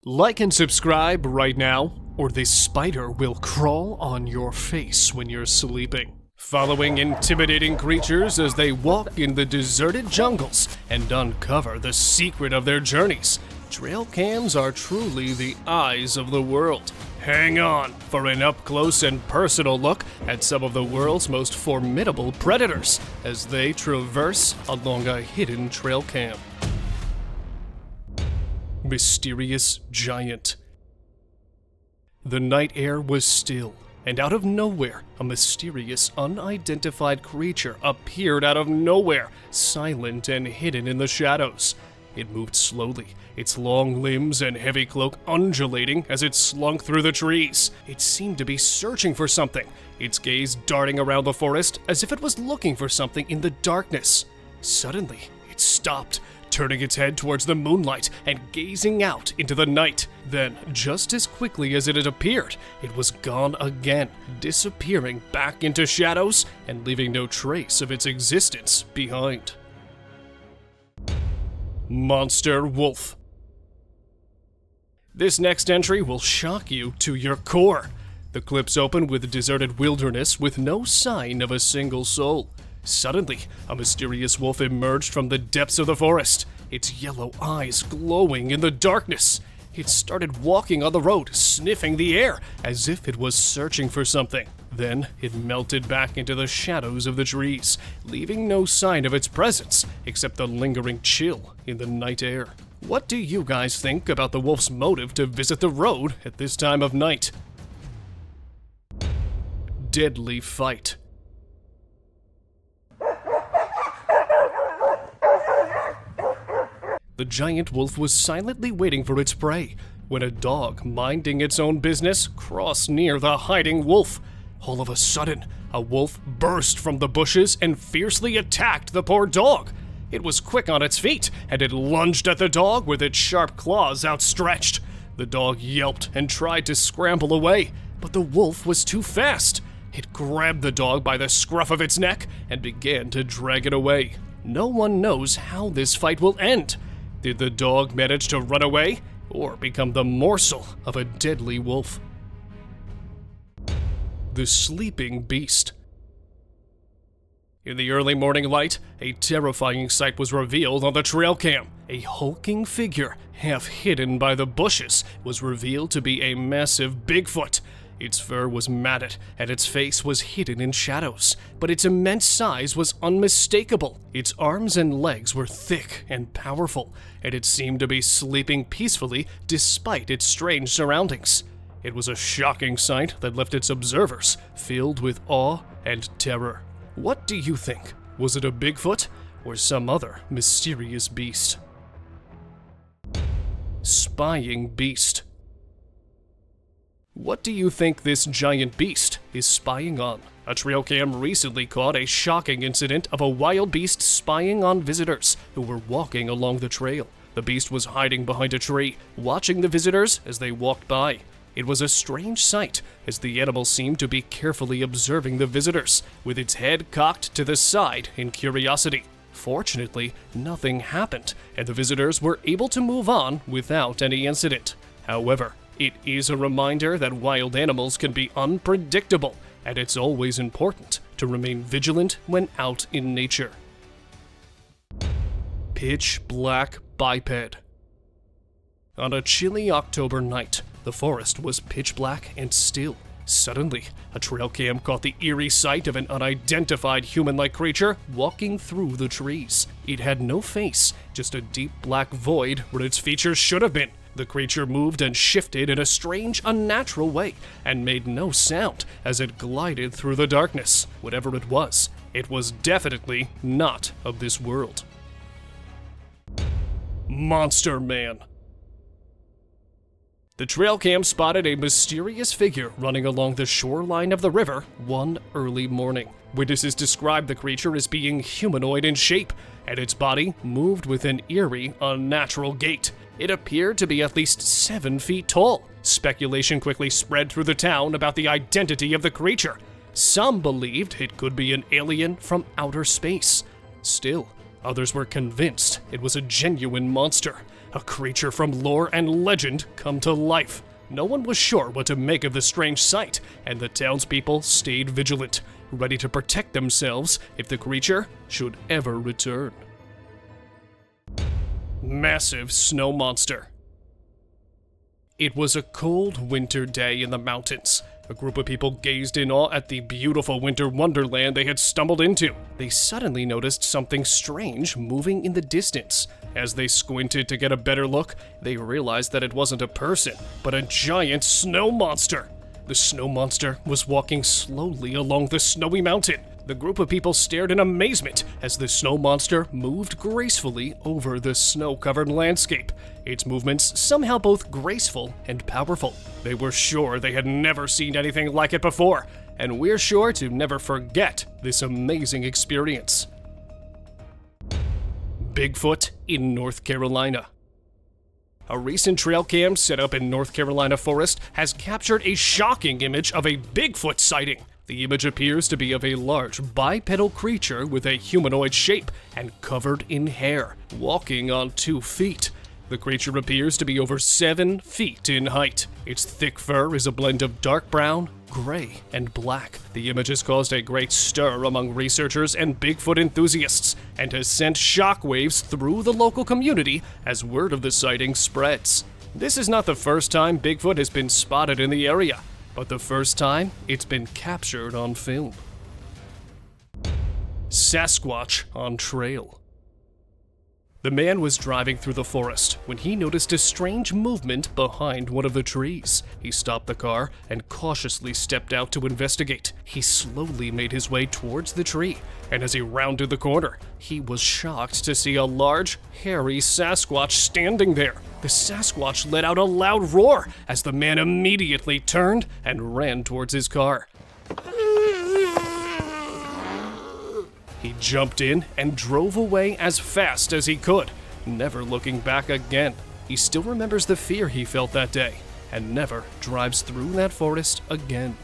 Like and subscribe right now, or this spider will crawl on your face when you're sleeping. Following intimidating creatures as they walk in the deserted jungles and uncover the secret of their journeys, trail cams are truly the eyes of the world. Hang on for an up-close and personal look at some of the world's most formidable predators as they traverse along a hidden trail cam. Mysterious giant. The night air was still, and out of nowhere, a mysterious, unidentified creature appeared out of nowhere, silent and hidden in the shadows. It moved slowly, its long limbs and heavy cloak undulating as it slunk through the trees. It seemed to be searching for something, its gaze darting around the forest as if it was looking for something in the darkness. Suddenly, it stopped, turning its head towards the moonlight and gazing out into the night. Then, just as quickly as it had appeared, it was gone again, disappearing back into shadows and leaving no trace of its existence behind. Monster Wolf. This next entry will shock you to your core. The clips open with a deserted wilderness with no sign of a single soul. Suddenly, a mysterious wolf emerged from the depths of the forest, its yellow eyes glowing in the darkness. It started walking on the road, sniffing the air, as if it was searching for something. Then, it melted back into the shadows of the trees, leaving no sign of its presence, except the lingering chill in the night air. What do you guys think about the wolf's motive to visit the road at this time of night? Deadly fight. The giant wolf was silently waiting for its prey when a dog, minding its own business, crossed near the hiding wolf. All of a sudden, a wolf burst from the bushes and fiercely attacked the poor dog. It was quick on its feet, and it lunged at the dog with its sharp claws outstretched. The dog yelped and tried to scramble away, but the wolf was too fast. It grabbed the dog by the scruff of its neck and began to drag it away. No one knows how this fight will end. Did the dog manage to run away, or become the morsel of a deadly wolf? The Sleeping Beast. In the early morning light, a terrifying sight was revealed on the trail cam. A hulking figure, half hidden by the bushes, was revealed to be a massive Bigfoot. Its fur was matted, and its face was hidden in shadows, but its immense size was unmistakable. Its arms and legs were thick and powerful, and it seemed to be sleeping peacefully despite its strange surroundings. It was a shocking sight that left its observers filled with awe and terror. What do you think? Was it a Bigfoot or some other mysterious beast? Spying Beast. What do you think this giant beast is spying on? A trail cam recently caught a shocking incident of a wild beast spying on visitors who were walking along the trail. The beast was hiding behind a tree, watching the visitors as they walked by. It was a strange sight, as the animal seemed to be carefully observing the visitors, with its head cocked to the side in curiosity. Fortunately, nothing happened, and the visitors were able to move on without any incident. However, it is a reminder that wild animals can be unpredictable, and it's always important to remain vigilant when out in nature. Pitch Black Biped. On a chilly October night, the forest was pitch black and still. Suddenly, a trail cam caught the eerie sight of an unidentified human-like creature walking through the trees. It had no face, just a deep black void where its features should have been. The creature moved and shifted in a strange, unnatural way, and made no sound as it glided through the darkness. Whatever it was definitely not of this world. Monster Man. The trail cam spotted a mysterious figure running along the shoreline of the river one early morning. Witnesses described the creature as being humanoid in shape, and its body moved with an eerie, unnatural gait. It appeared to be at least 7 feet tall. Speculation quickly spread through the town about the identity of the creature. Some believed it could be an alien from outer space. Still, others were convinced it was a genuine monster. a creature from lore and legend come to life. No one was sure what to make of the strange sight, and the townspeople stayed vigilant, ready to protect themselves if the creature should ever return. Massive snow monster. It was a cold winter day in the mountains. A group of people gazed in awe at the beautiful winter wonderland they had stumbled into. They suddenly noticed something strange moving in the distance. As they squinted to get a better look, they realized that it wasn't a person, but a giant snow monster. The snow monster was walking slowly along the snowy mountain. The group of people stared in amazement as the snow monster moved gracefully over the snow-covered landscape, its movements somehow both graceful and powerful. They were sure they had never seen anything like it before, and we're sure to never forget this amazing experience. Bigfoot in North Carolina. A recent trail cam set up in North Carolina forest has captured a shocking image of a Bigfoot sighting. The image appears to be of a large bipedal creature with a humanoid shape and covered in hair, walking on 2 feet. The creature appears to be over 7 feet in height. Its thick fur is a blend of dark brown, gray, and black. The image has caused a great stir among researchers and Bigfoot enthusiasts, and has sent shockwaves through the local community as word of the sighting spreads. This is not the first time Bigfoot has been spotted in the area, but the first time it's been captured on film. Sasquatch on trail. The man was driving through the forest when he noticed a strange movement behind one of the trees. He stopped the car and cautiously stepped out to investigate. He slowly made his way towards the tree, and as he rounded the corner, he was shocked to see a large, hairy Sasquatch standing there. The Sasquatch let out a loud roar as the man immediately turned and ran towards his car. He jumped in and drove away as fast as he could, never looking back again. He still remembers the fear he felt that day and never drives through that forest again.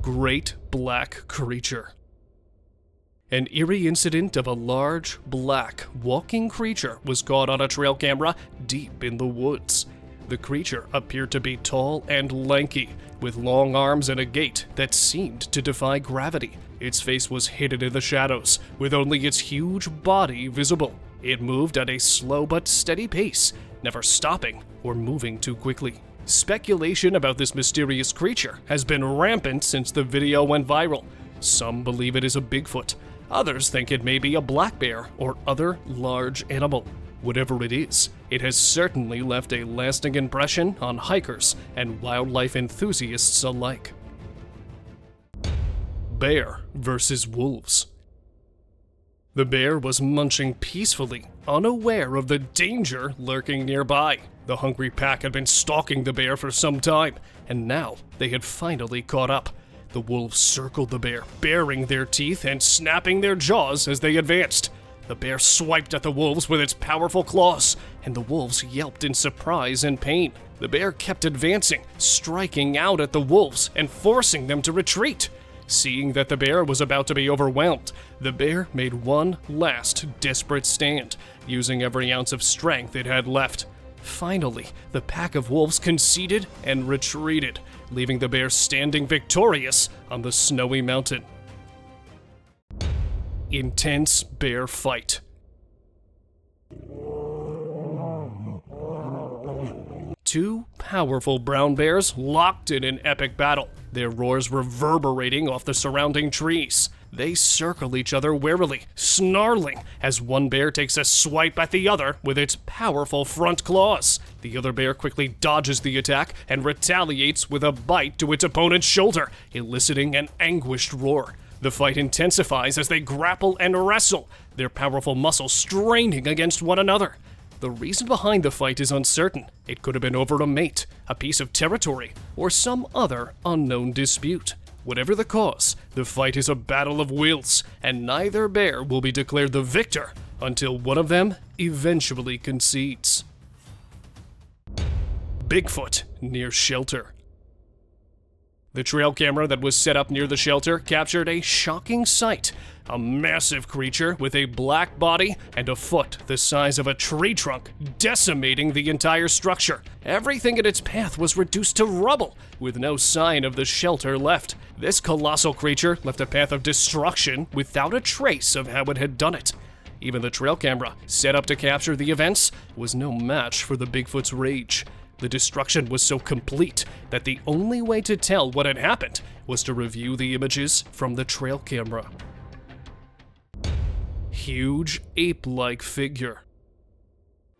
Great black creature. An eerie incident of a large, black, walking creature was caught on a trail camera deep in the woods. The creature appeared to be tall and lanky, with long arms and a gait that seemed to defy gravity. Its face was hidden in the shadows, with only its huge body visible. It moved at a slow but steady pace, never stopping or moving too quickly. Speculation about this mysterious creature has been rampant since the video went viral. Some believe it is a Bigfoot. Others think it may be a black bear or other large animal. Whatever it is, it has certainly left a lasting impression on hikers and wildlife enthusiasts alike. Bear versus wolves. The bear was munching peacefully, unaware of the danger lurking nearby. The hungry pack had been stalking the bear for some time, and now they had finally caught up. The wolves circled the bear, baring their teeth and snapping their jaws as they advanced. The bear swiped at the wolves with its powerful claws, and the wolves yelped in surprise and pain. The bear kept advancing, striking out at the wolves and forcing them to retreat. Seeing that the bear was about to be overwhelmed, the bear made one last desperate stand, using every ounce of strength it had left. Finally, the pack of wolves conceded and retreated, leaving the bear standing victorious on the snowy mountain. Intense bear fight. Two powerful brown bears locked in an epic battle, their roars reverberating off the surrounding trees. They circle each other warily, snarling as one bear takes a swipe at the other with its powerful front claws. The other bear quickly dodges the attack and retaliates with a bite to its opponent's shoulder, eliciting an anguished roar. The fight intensifies as they grapple and wrestle, their powerful muscles straining against one another. The reason behind the fight is uncertain. It could have been over a mate, a piece of territory, or some other unknown dispute. Whatever the cause, the fight is a battle of wills, and neither bear will be declared the victor until one of them eventually concedes. Bigfoot near shelter. The trail camera that was set up near the shelter captured a shocking sight. a massive creature with a black body and a foot the size of a tree trunk, decimating the entire structure. Everything in its path was reduced to rubble, with no sign of the shelter left. This colossal creature left a path of destruction without a trace of how it had done it. Even the trail camera, set up to capture the events, was no match for the Bigfoot's rage. The destruction was so complete that the only way to tell what had happened was to review the images from the trail camera. Huge ape-like figure.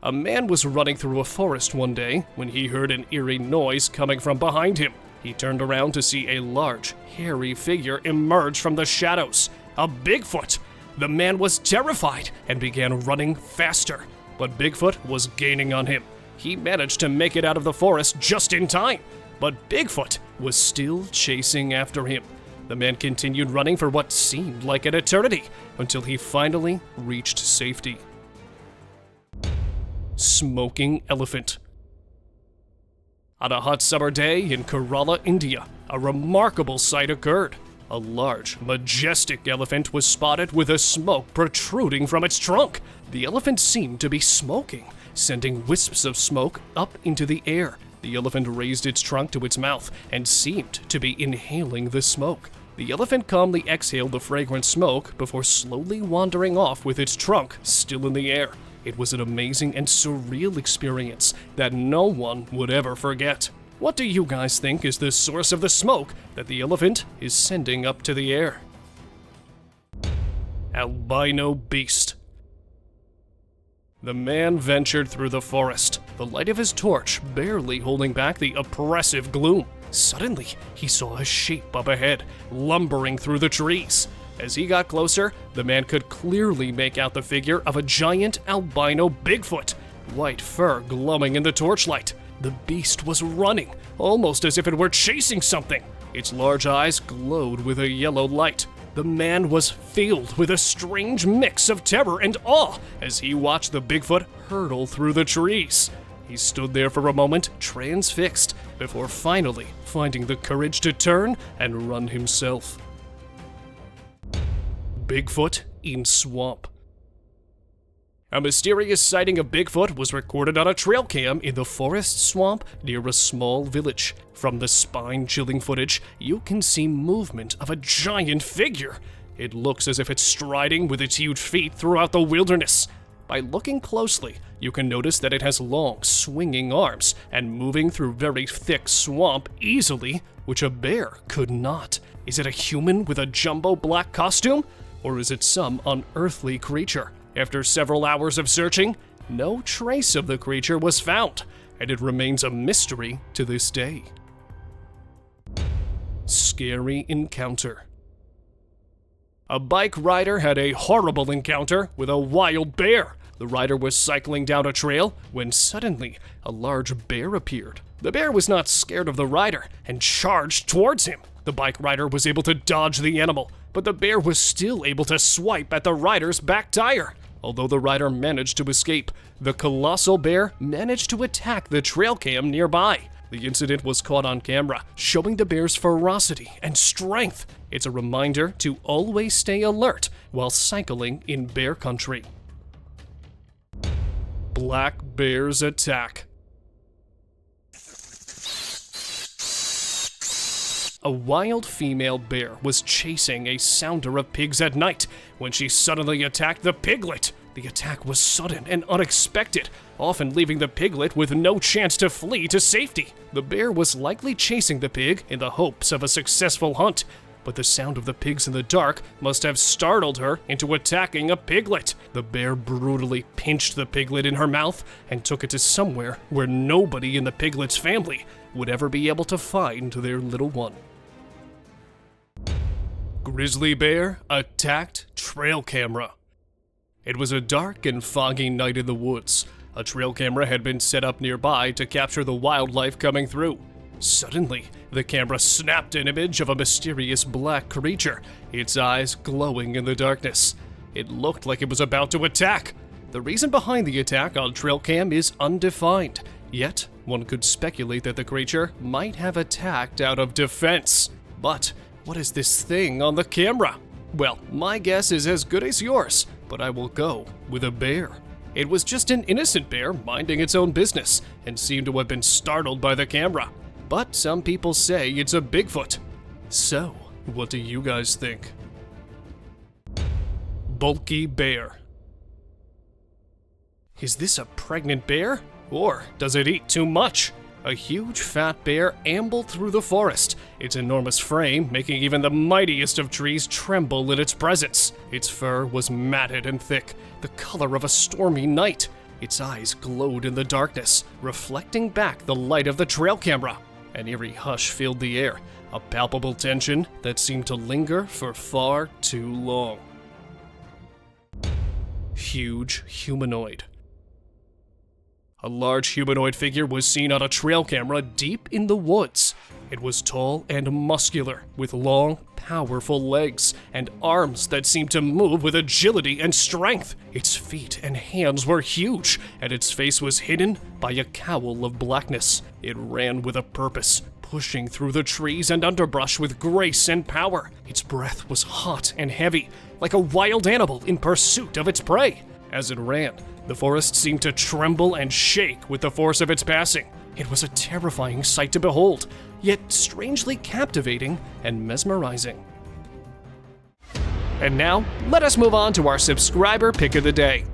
A man was running through a forest one day when he heard an eerie noise coming from behind him. He turned around to see a large, hairy figure emerge from the shadows. A Bigfoot! The man was terrified and began running faster, but Bigfoot was gaining on him. He managed to make it out of the forest just in time, but Bigfoot was still chasing after him. The man continued running for what seemed like an eternity until he finally reached safety. Smoking elephant. On a hot summer day in Kerala, India, a remarkable sight occurred. A large, majestic elephant was spotted with a smoke protruding from its trunk. The elephant seemed to be smoking, sending wisps of smoke up into the air. The elephant raised its trunk to its mouth and seemed to be inhaling the smoke. The elephant calmly exhaled the fragrant smoke before slowly wandering off with its trunk still in the air. It was an amazing and surreal experience that no one would ever forget. What do you guys think is the source of the smoke that the elephant is sending up to the air? Albino beast. The man ventured through the forest, the light of his torch barely holding back the oppressive gloom. Suddenly, he saw a shape up ahead, lumbering through the trees. As he got closer, the man could clearly make out the figure of a giant albino Bigfoot, white fur glowing in the torchlight. The beast was running, almost as if it were chasing something. Its large eyes glowed with a yellow light. The man was filled with a strange mix of terror and awe as he watched the Bigfoot hurtle through the trees. He stood there for a moment, transfixed, before finally finding the courage to turn and run himself. Bigfoot in swamp. A mysterious sighting of Bigfoot was recorded on a trail cam in the forest swamp near a small village. From the spine-chilling footage, you can see movement of a giant figure. It looks as if it's striding with its huge feet throughout the wilderness. By looking closely, you can notice that it has long, swinging arms and moving through very thick swamp easily, which a bear could not. Is it a human with a jumbo black costume? Or is it some unearthly creature? After several hours of searching, no trace of the creature was found, and it remains a mystery to this day. Scary encounter. A bike rider had a horrible encounter with a wild bear. The rider was cycling down a trail when suddenly a large bear appeared. The bear was not scared of the rider and charged towards him. The bike rider was able to dodge the animal, but the bear was still able to swipe at the rider's back tire. Although the rider managed to escape, the colossal bear managed to attack the trail cam nearby. The incident was caught on camera, showing the bear's ferocity and strength. It's a reminder to always stay alert while cycling in bear country. Black bear's attack. A wild female bear was chasing a sounder of pigs at night when she suddenly attacked the piglet. The attack was sudden and unexpected, often leaving the piglet with no chance to flee to safety. The bear was likely chasing the pig in the hopes of a successful hunt, but the sound of the pigs in the dark must have startled her into attacking a piglet. The bear brutally pinched the piglet in her mouth and took it to somewhere where nobody in the piglet's family would ever be able to find their little one. Grizzly bear attacked trail camera. It was a dark and foggy night in the woods. A trail camera had been set up nearby to capture the wildlife coming through. Suddenly, the camera snapped an image of a mysterious black creature, its eyes glowing in the darkness. It looked like it was about to attack. The reason behind the attack on trail cam is undefined, yet one could speculate that the creature might have attacked out of defense. But what is this thing on the camera? Well, my guess is as good as yours, but I will go with a bear. It was just an innocent bear minding its own business and seemed to have been startled by the camera. But some people say it's a Bigfoot. So, what do you guys think? Bulky bear. Is this a pregnant bear? Or does it eat too much? A huge fat bear ambled through the forest, its enormous frame making even the mightiest of trees tremble in its presence. Its fur was matted and thick, the color of a stormy night. Its eyes glowed in the darkness, reflecting back the light of the trail camera. An eerie hush filled the air, a palpable tension that seemed to linger for far too long. Huge humanoid. A large humanoid figure was seen on a trail camera deep in the woods. It was tall and muscular, with long, powerful legs and arms that seemed to move with agility and strength. Its feet and hands were huge, and its face was hidden by a cowl of blackness. It ran with a purpose, pushing through the trees and underbrush with grace and power. Its breath was hot and heavy, like a wild animal in pursuit of its prey. As it ran, the forest seemed to tremble and shake with the force of its passing. It was a terrifying sight to behold, yet strangely captivating and mesmerizing. And now, let us move on to our subscriber pick of the day.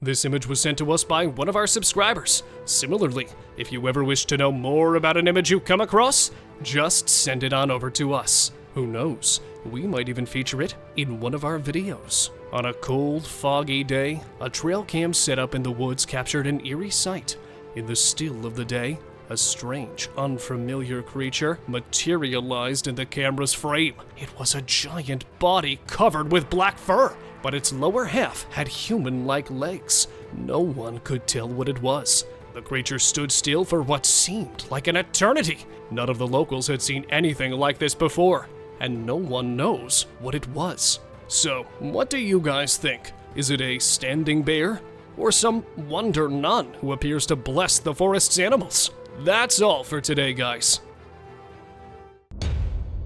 This image was sent to us by one of our subscribers. Similarly, if you ever wish to know more about an image you come across, just send it on over to us. Who knows, we might even feature it in one of our videos. On a cold, foggy day, a trail cam set up in the woods captured an eerie sight. In the still of the day, a strange, unfamiliar creature materialized in the camera's frame. It was a giant body covered with black fur, but its lower half had human-like legs. No one could tell what it was. The creature stood still for what seemed like an eternity. None of the locals had seen anything like this before, and no one knows what it was. So, what do you guys think? Is it a standing bear? Or some wonder nun who appears to bless the forest's animals? That's all for today, guys.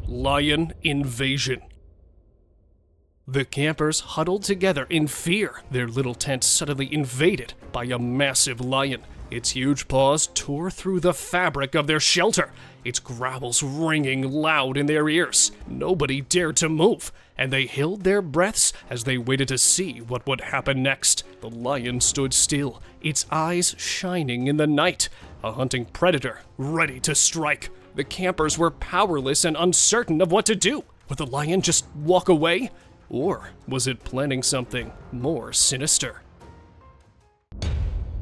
Lion invasion. The campers huddled together in fear, their little tent suddenly invaded by a massive lion. Its huge paws tore through the fabric of their shelter, its growls ringing loud in their ears. Nobody dared to move, and they held their breaths as they waited to see what would happen next. The lion stood still, its eyes shining in the night, a hunting predator ready to strike. The campers were powerless and uncertain of what to do. Would the lion just walk away? Or was it planning something more sinister?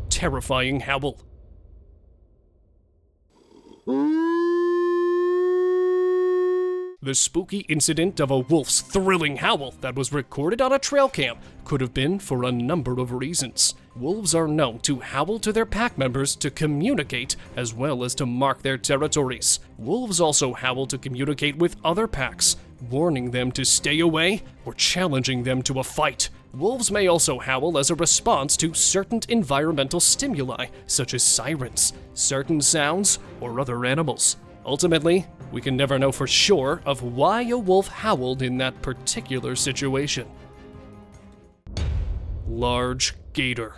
Terrifying howl. The spooky incident of a wolf's thrilling howl that was recorded on a trail cam could have been for a number of reasons. Wolves are known to howl to their pack members to communicate as well as to mark their territories. Wolves also howl to communicate with other packs, warning them to stay away or challenging them to a fight. Wolves may also howl as a response to certain environmental stimuli, such as sirens, certain sounds, or other animals. Ultimately, we can never know for sure of why a wolf howled in that particular situation. Large gator.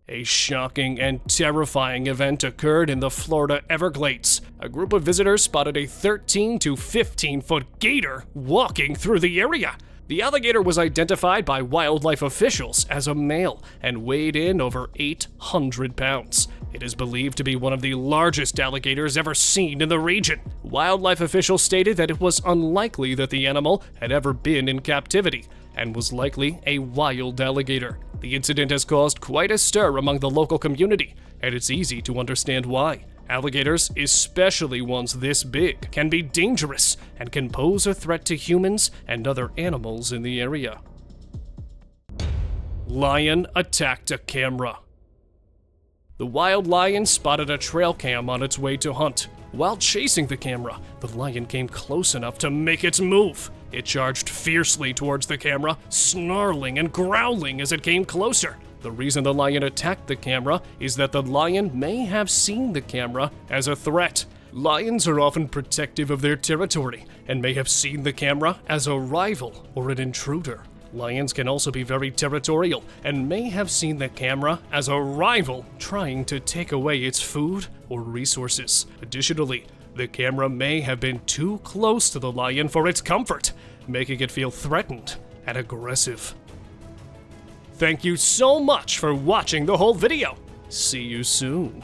A shocking and terrifying event occurred in the Florida Everglades. A group of visitors spotted a 13 to 15-foot gator walking through the area. The alligator was identified by wildlife officials as a male and weighed in over 800 pounds. It is believed to be one of the largest alligators ever seen in the region. Wildlife officials stated that it was unlikely that the animal had ever been in captivity and was likely a wild alligator. The incident has caused quite a stir among the local community, and it's easy to understand why. Alligators, especially ones this big, can be dangerous and can pose a threat to humans and other animals in the area. Lion attacked a camera. The wild lion spotted a trail cam on its way to hunt. While chasing the camera, the lion came close enough to make its move. It charged fiercely towards the camera, snarling and growling as it came closer. The reason the lion attacked the camera is that the lion may have seen the camera as a threat. Lions are often protective of their territory and may have seen the camera as a rival or an intruder. Lions can also be very territorial and may have seen the camera as a rival trying to take away its food or resources. Additionally, the camera may have been too close to the lion for its comfort, making it feel threatened and aggressive. Thank you so much for watching the whole video. See you soon.